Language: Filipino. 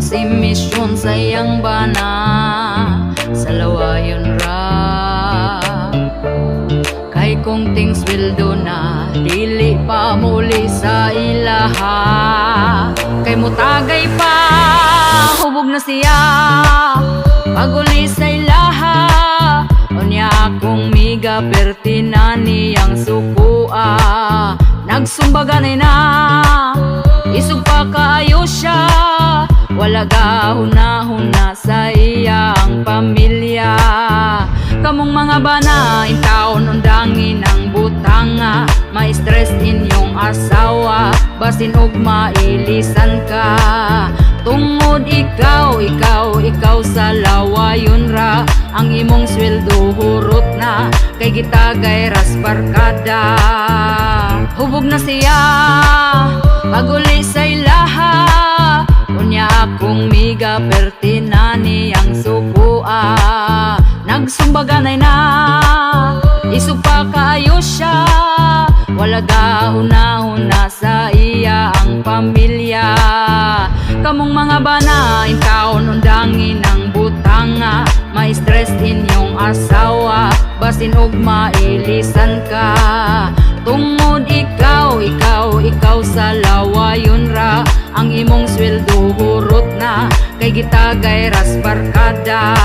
si misyon sayang bana sa lawayon ra. Kay kung things will do na dili pa muli sa ilaha, kay mutagay pa hubog na siya paguli sa ilaha. Unya akong miga pertinani ang sukua, nagsumbaganay na isog pa kaayo siya, wala gahuna-huna sa iyang pamilya. Kamong mga bana in taon undangin ang butanga, ma-stress inyong asawa basin og mailisan ka. Tungod ikaw sa lawayon ra, ang imong sweldo hurot na kay gitagay ras barkada. Hubog na siya paguli sa ilaha, unya akong miga pertinani ang sukua, nagsumbaganay na isog pa kaayo siya, wala gahuna-huna sa iya ang pamilya. Kamong mga bana in taon undangin ang butanga, ma-stress inyong asawa basin og mailisan ka. Tungod ikaw sa lawayon ra, ang imong sweldo hurot na kay gitagay ras barkada.